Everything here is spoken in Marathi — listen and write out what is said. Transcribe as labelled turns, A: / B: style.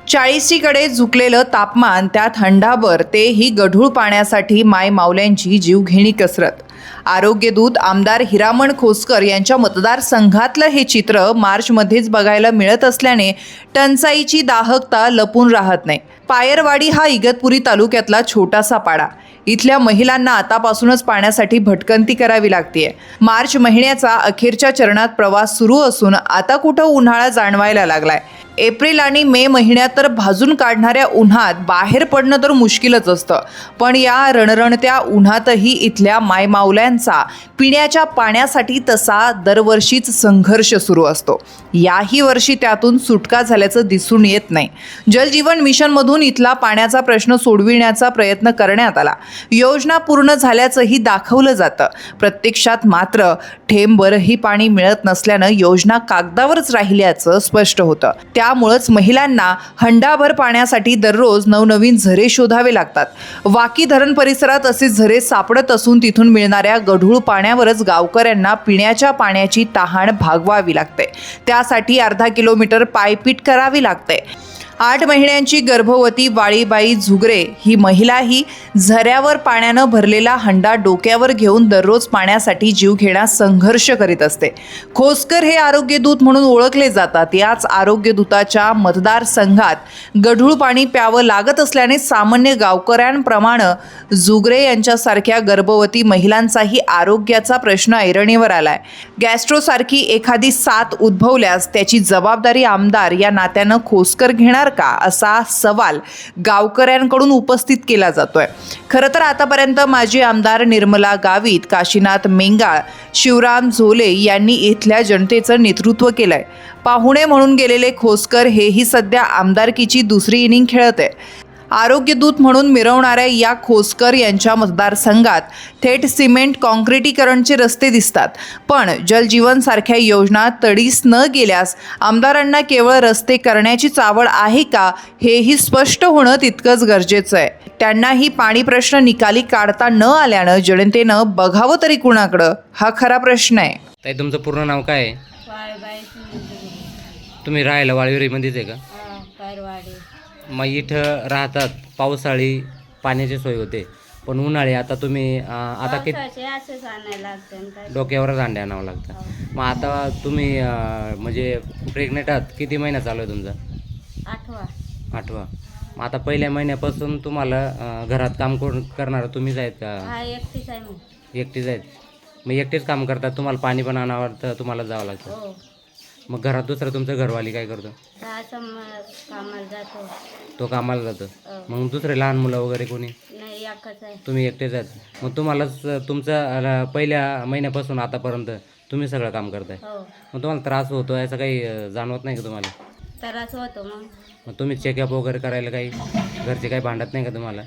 A: 40कडे झुकलेलं तापमान, त्यात हंडाभर, तेही गढूळ पाण्यासाठी माय माऊल्यांची जीवघेणी कसरत. आरोग्यदूत आमदार हिरामण खोसकर यांच्या मतदारसंघातलं हे चित्र मार्चमध्येच बघायला मिळत असल्याने टंचाईची दाहकता लपून राहत नाही. पायरवाडी हा इगतपुरी तालुक्यातला छोटासा पाडा. इथल्या महिलांना आतापासूनच पाण्यासाठी भटकंती करावी लागतेय. मार्च महिन्याचा अखेरच्या चरणात प्रवास सुरू असून आता कुठं उन्हाळा जाणवायला लागलाय. एप्रिल आणि मे महिन्यात तर भाजून काढणाऱ्या उन्हात बाहेर पडणं तर मुश्किलच असतं. पण या रणरणत्या उन्हातही इथल्या मायमाऊल्यांचा पिण्याच्या पाण्यासाठी तसा दरवर्षीच संघर्ष सुरू असतो. याही वर्षी त्यातून सुटका झाल्याचं दिसून येत नाही. जलजीवन मिशनमधून इथला पाण्याचा प्रश्न सोडविण्याचा प्रयत्न करण्यात आला. योजना पूर्ण झाल्याचंही दाखवलं जातं. प्रत्यक्षात मात्र थेंबभरही पाणी मिळत नसल्यानं योजना कागदावरच राहिल्याचं स्पष्ट होतं. त्यामुळंच महिलांना हंडाभर पाण्यासाठी दररोज नवनवीन झरे शोधावे लागतात. वाकी धरण परिसरात असे झरे सापडत असून तिथून मिळणाऱ्या गढूळ पाण्यावरच गावकऱ्यांना पिण्याच्या पाण्याची तहान भागवावी लागते. त्यासाठी अर्धा किलोमीटर पायपीट करावी लागते. 8 महिन्यांची गर्भवती वाळीबाई झुगरे ही महिलाही झऱ्यावर पाण्यानं भरलेला हंडा डोक्यावर घेऊन दररोज पाण्यासाठी जीवघेणा संघर्ष करीत असते. खोसकर हे आरोग्यदूत म्हणून ओळखले जातात. याच आरोग्यदूताच्या मतदारसंघात गढूळ पाणी प्यावं लागत असल्याने सामान्य गावकऱ्यांप्रमाणे झुगरे यांच्यासारख्या गर्भवती महिलांचाही आरोग्याचा प्रश्न ऐरणीवर आलाय. गॅस्ट्रोसारखी एखादी साथ उद्भवल्यास त्याची जबाबदारी आमदार या नात्यानं खोसकर घेणार का, असा सवाल गावकऱ्यांकडून उपस्थित केला जातोय. खरं तर आतापर्यंत माजी आमदार निर्मला गावित, काशीनाथ मेंगाळ, शिवराम झोले यांनी इथल्या जनतेचं नेतृत्व केलंय. पाहुणे म्हणून गेलेले खोसकर हेही सध्या आमदारकीची दुसरी इनिंग खेळत आहे. आरोग्यदूत म्हणून मिरवणाऱ्या या खोसकर यांच्या मतदारसंघात थेट सिमेंट काँक्रिटीकरणचे रस्ते दिसतात. पण जलजीवन सारख्या योजना तडीस न गेल्यास आमदारांना केवळ रस्ते करण्याचीच आवड आहे का, हेही स्पष्ट होणं तितकंच गरजेचं आहे. त्यांनाही पाणी प्रश्न निकाली काढता न आल्यानं जनतेनं बघावं तरी कुणाकडं, हा खरा प्रश्न आहे.
B: ताई, तुमचं पूर्ण नाव काय आहे? तुम्ही राहायला वाळविरीमध्येच आहे का? मग इथं राहतात. पावसाळी पाण्याची सोय होते, पण उन्हाळी आता तुम्ही आता किती डोक्यावरच अंडे आणावं लागतं. मग आता तुम्ही म्हणजे प्रेग्नेंट आहात, किती महिना चालू आहे तुमचा? 8वा. मग आता पहिल्या महिन्यापासून तुम्हाला घरात काम करणार तुम्हीच आहेत का? एकटीच आहेत. मग एकटेच काम करतात. तुम्हाला पाणी पण आणावं लागतं, तुम्हाला जावं लागतं. मग घरात दुसरं तुमचं घरवाली काय करतो? तो कामाला जातो. मग दुसरे लहान मुलं वगैरे कोणी? तुम्ही एकटेच आहेत. मग तुम्हालाच तुमचं पहिल्या महिन्यापासून आतापर्यंत तुम्ही सगळं काम करताय. मग तुम्हाला त्रास होतो याचं काही जाणवत नाही का तुम्हाला?
C: त्रास होतो.
B: मग तुम्ही चेकअप वगैरे करायला काही घरचे काही भांडत नाही का तुम्हाला?